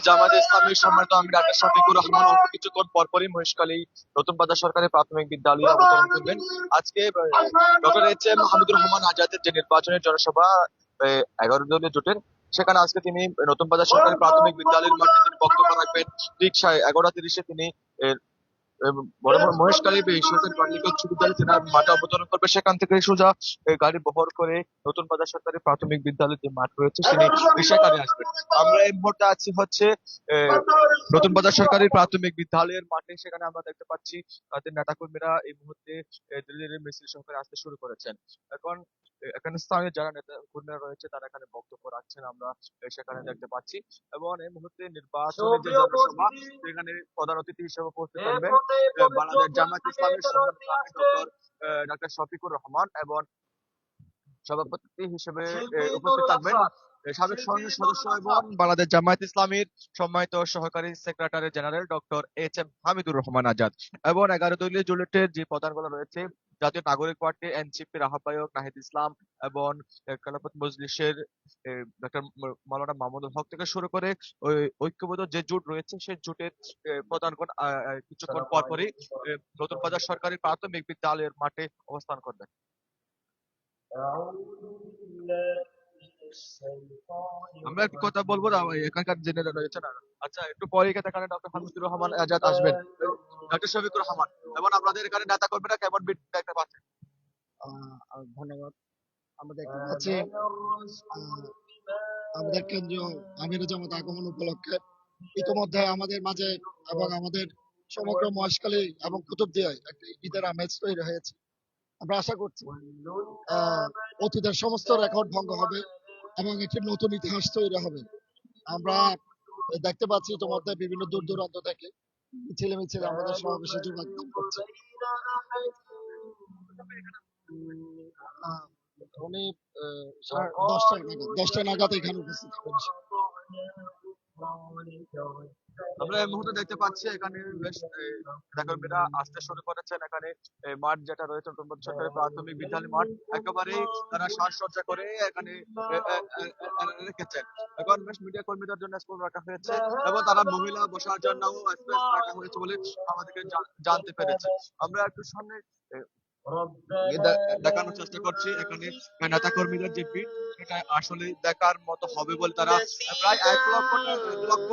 জামায়াতে ইসলামীর সম্মানিত আমির ডাক্তার শফিকুর রহমান অল্প কিছুক্ষণ পরপরই মহেশখালী নতুন বাজার সরকারি প্রাথমিক বিদ্যালয়ে অবতরণ করবেন। আজকে ডক্টর এইচ.এম. হামিদুর রহমান আজাদের যে নির্বাচনের জনসভা 11 দলীয় জোটের, সেখানে আজকে তিনি নতুন বাজার সরকারি প্রাথমিক বিদ্যালয়ের মাঠে তিনি বক্তব্য রাখবেন। ঠিক 11:30-এ তিনি বড় মহেশখালী বেসরকারি বালিকা উচ্চ বিদ্যালয়ে তিনি মাঠে অবতরণ করবে। সেখান থেকে সোজা গাড়ি বহর করে নতুন বাজার সরকারি প্রাথমিক বিদ্যালয়ের যে মাঠ রয়েছে তিনি সেখানে আসবেন। আমরা এই মুহূর্তে আছি হচ্ছে নতুন বাজার সরকারি প্রাথমিক বিদ্যালয়ের মাঠে। সেখানে আমরা দেখতে পাচ্ছি তাদের নেতাকর্মীরা এই মুহূর্তে ধীরে ধীরে মিছিল সহকারে আসতে শুরু করেছেন। এখন এখানে স্থানীয় যারা নেতা কর্মীরা রয়েছে তারা এখানে বক্তব্য রাখছেন, আমরা সেখানে দেখতে পাচ্ছি। এবং এই মুহূর্তে নির্বাচনের যে জনসভা, সেখানে প্রধান অতিথি হিসেবে উপস্থিত থাকবেন বাংলাদেশ জামায়াত ইসলামীর সম্মানিত আমির ডাক্তার শফিকুর রহমান, এবং সভাপতি হিসেবে উপস্থিত থাকবেন সাবেক সংসদ সদস্য এবং বাংলাদেশ জামায়াত ইসলামীর সম্মানিত সহকারী secretary general doctor HM. Hamidur Rahman Azad, এবং 11 দলীয় জোটের যে প্রধানগুলো রয়েছে জাতীয় নাগরিক পার্টি এনসিপির আহ্বায়ক নাহিদ ইসলাম, এবং খেলাফত মজলিসের ডক্টর মাওলানা মাহমুদুল হক থেকে শুরু করে ঐক্যবদ্ধ যে জোট রয়েছে সেই জোটের প্রধানগণ কিছুক্ষণ পরপরই নতুন বাজার সরকারি প্রাথমিক বিদ্যালয়ের মাঠে অবস্থান করবেন। আমরা একটু কথা বলবো না এখানকার জেনে রয়েছে না। আচ্ছা, একটু পরে এখানে ডক্টর হামিদুর রহমান আজাদ আসবেন, ডক্টর শফিকুর রহমান, এবং আপনাদের এখানে নেতা কর্মীরা কেমন ভিড় দেখতে পাচ্ছেন? ধন্যবাদ। আমরা দেখতে পাচ্ছি আমাদের কেন্দ্রীয় আমির জামাত আগমন উপলক্ষে ইতিমধ্যে আমাদের মাঝে এবং আমাদের সমগ্র মহেশখালী এবং কুতুবদিয়ায় একটি ঈদের আমেজ তৈরি হয়েছে। আমরা আশা করছি অতীতের সমস্ত রেকর্ড ভঙ্গ হবে এবং একটি নতুন ইতিহাস তৈরি হবে। আমরা দেখতে পাচ্ছি ইতিমধ্যে বিভিন্ন দূর দূরান্ত থেকে মিছিলে মিছিলে আমাদের সমাবেশে যোগদান করছে। উনি 10টা নাগাদ এখানে উপস্থিত হবেন। আমরা এই মুহূর্তে দেখতে পাচ্ছি এখানে বেশ নেতাকর্মীরা আসতে শুরু করেছেন। এখানে মাঠ যেটা রয়েছে নতুন বাজার সরকারি প্রাথমিক বিদ্যালয় মাঠ, একেবারেই তারা সাজসজ্জা করে এখানে রেখেছেন। এখন বেশ মিডিয়া কর্মীদের জন্য স্পেস রাখা হয়েছে, এবং তারা মহিলা বসার জন্য স্পেস রাখা হয়েছে বলে আমাদেরকে জানতে পেরেছি। আমরা একটু সামনে দেখানোর চেষ্টা করছি এখানে নেতা কর্মীদের যে ভিড়, সেটা আসলে দেখার মতো হবে বলে তারা প্রায় 1 লক্ষ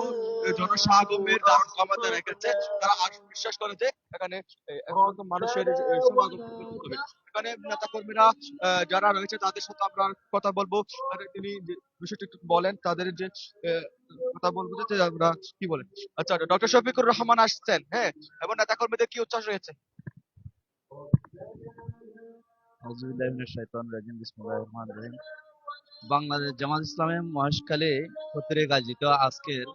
জনসমাগমের ধারণ ক্ষমতা রেখেছে। তারা বিশ্বাস করে যে এখানে মানুষের সমাগম হবে। এখানে নেতা কর্মীরা যারা রয়েছে তাদের সাথে আমরা কথা বলবো। তিনি বিষয়টি একটু বলেন, তাদের যে কথা বলবো যে আমরা কি বলেন। আচ্ছা, ডক্টর শফিকুর রহমান আসছেন, হ্যাঁ, এবং নেতা কর্মীদের কি উচ্ছ্বাস রয়েছে? বাংলাদেশ জামাত ইসলামী মহেশখালী কর্তৃক আয়োজিত আজকের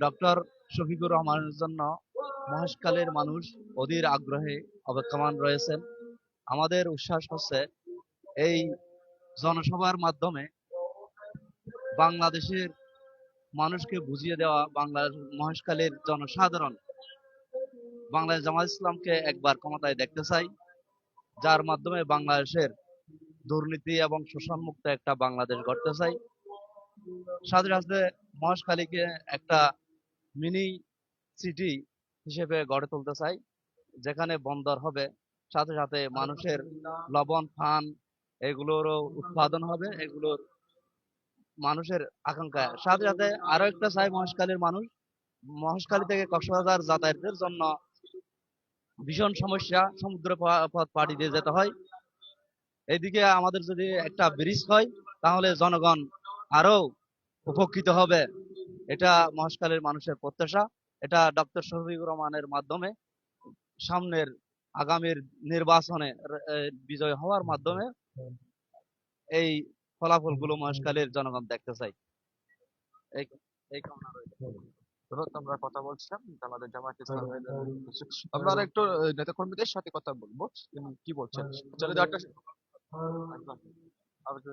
ডক্টর শফিকুর রহমানের জন্য মহেশখালীর মানুষ অধীর আগ্রহে অপেক্ষমান রয়েছেন। আমাদের উচ্ছ্বাস হচ্ছে এই জনসভার মাধ্যমে বাংলাদেশের মানুষকে বুঝিয়ে দেওয়া, বাংলাদেশ মহেশখালীর জনসাধারণ বাংলাদেশ জামাত ইসলামকে একবার ক্ষমতায় দেখতে চাই, যার মাধ্যমে বাংলাদেশের দুর্নীতি এবং শোষণ মুক্ত একটা বাংলাদেশ গড়তে চাই। সাথে সাথে মহেশখালীকে একটা মিনি সিটি হিসেবে গড়ে তুলতে চাই, যেখানে বন্দর হবে, সাথে সাথে মানুষের লবণ ফান এগুলোরও উৎপাদন হবে, এগুলোর মানুষের আকাঙ্ক্ষা। সাথে সাথে আরো একটা চাই, মহেশখালী থেকে কক্সবাজার যাতায়াতের জন্য ভীষণ সমস্যা, সমুদ্র পথ পাড়ি দিয়ে যেতে হয়। এইদিকে আমাদের যদি একটা ব্রিজ হয় তাহলে জনগণ আরো উপকৃত হবে। এটা মহেশখালীর মানুষের প্রত্যাশা। এটা ডক্টর শফিকুর রহমানের মাধ্যমে সামনের আগামীর নির্বাচনে বিজয় হওয়ার মাধ্যমে এই ফলাফলগুলো মহেশখালীর জনগণ দেখতে চাই। এই কামনা রয়েছে। আমরা কথা বলছিলাম আমাদের জামায়াত ইসলামের। আমরা আর একটু নেতা কর্মীদের সাথে কথা বলবো, কি বলছেন। চলে যাওয়াটা আমরা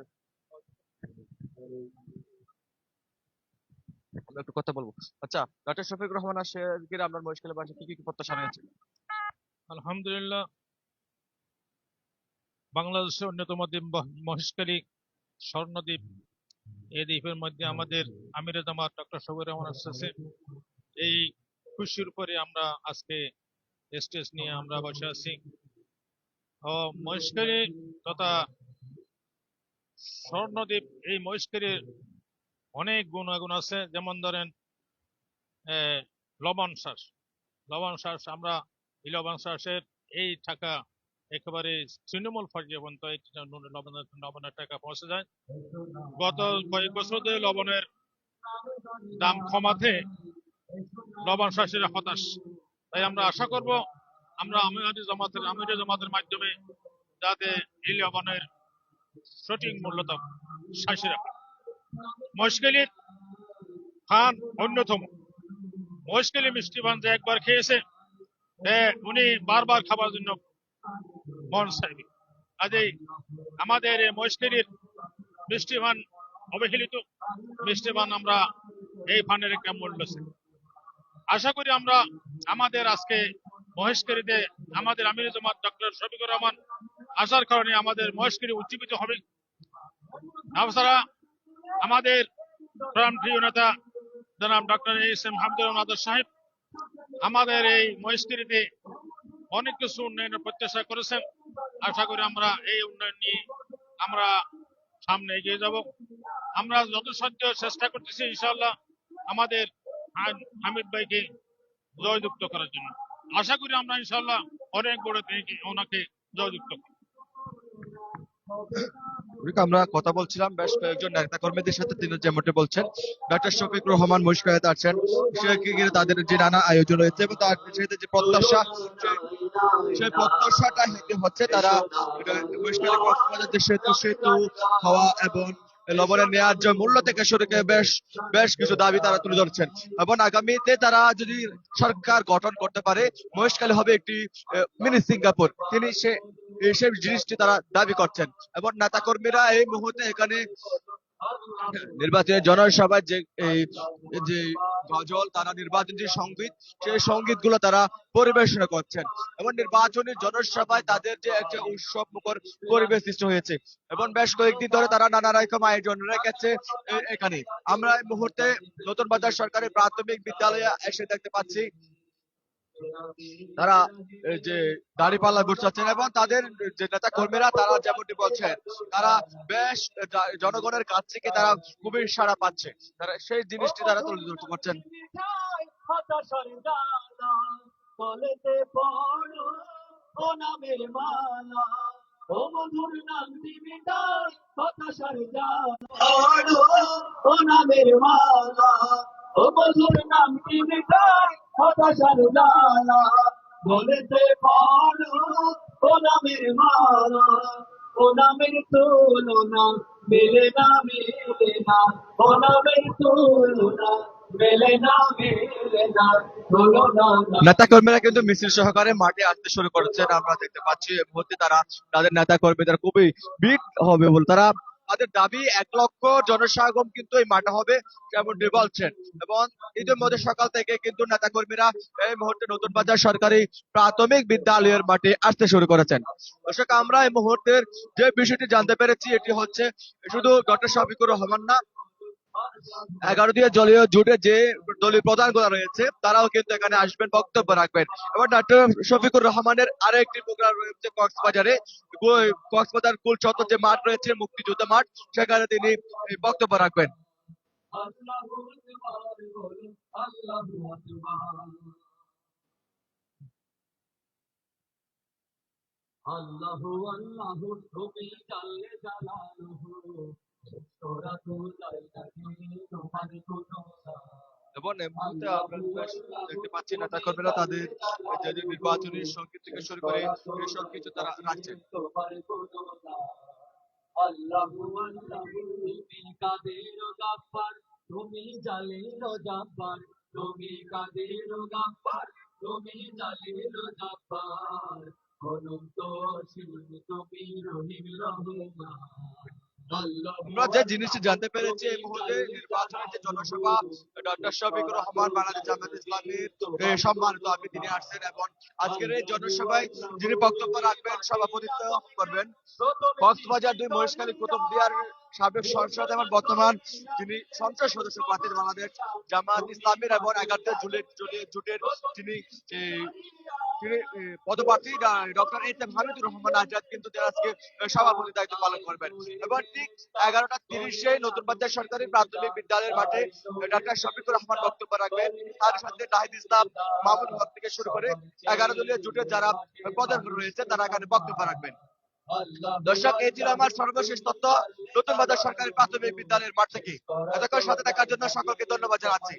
একটু কথা বলবো। আচ্ছা, ডক্টর শফিকুর রহমান আজকে আপনার মহেশখালী বাসী কি কি প্রত্যাশা রয়েছে? আলহামদুলিল্লাহ, বাংলাদেশের অন্যতম দ্বীপ মহেশখালী স্বর্ণদ্বীপ, এই দ্বীপের মধ্যে আমাদের আমিরে জামাত ডক্টর শফিকুর রহমান আসতেছে। এই খুশির উপরে আমরা আজকে স্টেজ নিয়ে আমরা বসে আছি। ও মহেশখালী তথা স্বর্ণদ্বীপ, এই মহেশখালীর অনেক গুণাগুণ আছে। যেমন ধরেন লবণ শ্বাস, আমরা এই লবণ শ্বাসের এই টাকা একেবারে তৃণমূল পর্যায়ে পর্যন্ত এই লবণের টাকা পৌঁছে যায়। গত কয়েক বছর ধরে লবণের দাম কমাতে লবণ শ্বাসীরা হতাশ। তাই আমরা আশা করব আমরা আমিরে জামাতের মাধ্যমে যাতে এই লবণের সঠিক মূল্যটা শ্বাসীরা পায়। মহেশখালীর খান অন্যতম। মহেশখালী মিষ্টি পান যে একবার খেয়েছে উনি বারবার খাবার জন্য মন চাইবে। কাজেই আমাদের এই মহেশখালীর মিষ্টি পান অবহেলিত মিষ্টি পান, আমরা এই পানের একটা মূল্য আছে। আশা করি আমরা আমাদের আজকে মহেশখালীতে আমাদের আমিরে জামাত ডক্টর শফিকুর রহমান আসার কারণে আমাদের মহেশখালী উজ্জীবিত হবে। তাছাড়া আমাদের প্রাণপ্রিয় নেতা জনাব ডক্টর এস.এম. হামিদুর রহমান আদর সাহেব আমাদের এই মহেশখালীতে অনেক কিছু উন্নয়নের প্রত্যাশা করেছেন। আশা করি আমরা এই উন্নয়ন নিয়ে আমরা সামনে এগিয়ে যাব। আমরা যথাসাধ্য চেষ্টা করতেছি ইনশাআল্লাহ আমাদের হামিদ ভাইকে জয়যুক্ত করার জন্য। আশা করি আমরা ইনশাআল্লাহ অনেক বড় ওনাকে জয়যুক্ত করব। আমরা কথা বলছিলাম বেশ কয়েকজন নেতা কর্মীদের সাথে, তিনি যেমনটি বলছেন ডক্টর শফিকুর রহমান মহেশখালীতে আছেন, সেকে ঘিরে তাদের যে নানা আয়োজন রয়েছে এবং তার সাথে যে প্রত্যাশা, সেই প্রত্যাশাটা হচ্ছে তারা মহেশখালী কক্সবাজার যে সেতু হওয়া এবং লবণের ন্যায্য মূল্য থেকে শুরু করে বেশ বেশ কিছু দাবি তারা তুলে ধরছেন। এবং আগামীতে তারা যদি সরকার গঠন করতে পারে, মহেশখালী হবে একটি মিনি সিঙ্গাপুর, তিনি সেই জিনিসটি তারা দাবি করছেন। এবং নেতা কর্মীরা এই মুহূর্তে এখানে নির্বাচনের জনসভায় যে গজল, তারা নির্বাচন যে সঙ্গীত, সেই সঙ্গীত গুলো তারা পরিবেশনা করছেন এবং নির্বাচনী জনসভায় তাদের যে একটা উৎসব মুখর পরিবেশ সৃষ্টি হয়েছে এবং বেশ কয়েকদিন ধরে তারা নানা রকম আয়োজন রেখেছে এখানে। আমরা এই মুহূর্তে নতুন বাজার সরকারি প্রাথমিক বিদ্যালয়ে এসে দেখতে পাচ্ছি তারা এই যে দাঁড়িপাল্লা গুছাচ্ছেন এবং তাদের যে নেতা কর্মীরা তারা যেমনটি বলছেন তারা বেশ জনগণের কাছ থেকে তারা খুবই সাড়া পাচ্ছে, তারা সেই জিনিসটি তারা তুলে ধরতে পারছেন। বলেতে পড়ো ও নামের মালা, ও মধুর নাম দিবিটাই হতাশার জালা, ও নামের মালা, ও মধুর নাম দিবিটাই হতাশার জালা, বলেতে পড়ো ও নামের মালা, ও নামের তুলনা মেলে না মেলে না, ও নামের তুলনা মেলে না মেলে না, বলো না। নেতা কর্মীরা কিন্তু মিছিল সহকারে মাঠে আসতে শুরু করেছেন, আমরা দেখতে পাচ্ছি এই মুহূর্তে তারা তাদের নেতা কর্মীদের খুবই ভিড় হবে বলে তারা তাদের দাবি 1 লক্ষ জনসমাগম কিন্তু এই মাঠে হবে যেমনটি বলছেন। এবং ইতিমধ্যে সকাল থেকে কিন্তু নেতা কর্মীরা এই মুহূর্তে নতুন বাজার সরকারি প্রাথমিক বিদ্যালয়ের মাঠে আসতে শুরু করেছেন। দর্শক, আমরা এই মুহূর্তের যে বিষয়টি জানতে পেরেছি এটি হচ্ছে শুধু ডক্টর শফিকুর রহমান না, 11 দিয়ে দলীয় জোটে যে দলীয় প্রধানগুলো রয়েছে তারাও কিন্তু এখানে আসবেন, বক্তব্য রাখবেন। এবং ডক্টর শফিকুর রহমানের আরো একটি প্রোগ্রাম রয়েছে কক্সবাজারে, কক্সবাজার কুল চত্বর যে মাঠ রয়েছে মুক্তিযোদ্ধা মাঠ, সেখানে তিনি বক্তব্য রাখবেন। আল্লাহু আল্লাহু তুমি জানলে জালালুহু, তোরা তো যাই নাকি তোমার কোনো এবং এই মুহূর্তে আমরা বেশ দেখতে পাচ্ছি নেতা কর্মীরা তাদের যে নির্বাচনী সঙ্গীত থেকে শুরু করে এসব কিছু তারা রাখছেন। তোমার কোনো আল্লাহু আল্লাহু তুমি কাদের গাফফার, তুমি জালিল জাব্বার, তুমি কাদের গাফফার, তুমি জালিল জাব্বার, অনন্ত অসীম তুমি রহিম রহমান, আমরা যে জিনিসটি জানতে পেরেছি এই মুহূর্তে নির্বাচনের যে জনসভা ডক্টর শফিকুর রহমান বাংলাদেশ জামায়াত ইসলামীর সম্মানিত আমির তিনি আসছেন এবং আজকের এই জনসভায় যিনি বক্তব্য রাখবেন সভাপতিত্ব করবেন কক্সবাজার 2 মহেশখালী কুতুবদিয়ার সাবেক সংসদ এবং বর্তমান যিনি সংসদ সদস্য প্রার্থী বাংলাদেশ জামায়াত ইসলামীর এবং 11 জুটের যিনি পদপ্রার্থী doctor H M Hamidur Rahman Azad কিন্তু তিনি আজকে সভাপতি দায়িত্ব পালন করবেন এবং ঠিক 11টা 30-এ নতুন বাজার সরকারি প্রাথমিক বিদ্যালয়ের মাঠে ডক্টর শফিকুর রহমান বক্তব্য রাখবেন। তার সাথে নাহিদ ইসলাম, মামুন হক থেকে শুরু করে 11 দলীয় জোটের যারা পদাধিকারী রয়েছে তারা এখানে বক্তব্য রাখবেন। দর্শক, এই ছিল আমার সর্বশেষ তথ্য নতুন বাজার সরকারি প্রাথমিক বিদ্যালয়ের মাঠ থেকে। এতক্ষণ সাথে থাকার জন্য সকলকে ধন্যবাদ জানাচ্ছি।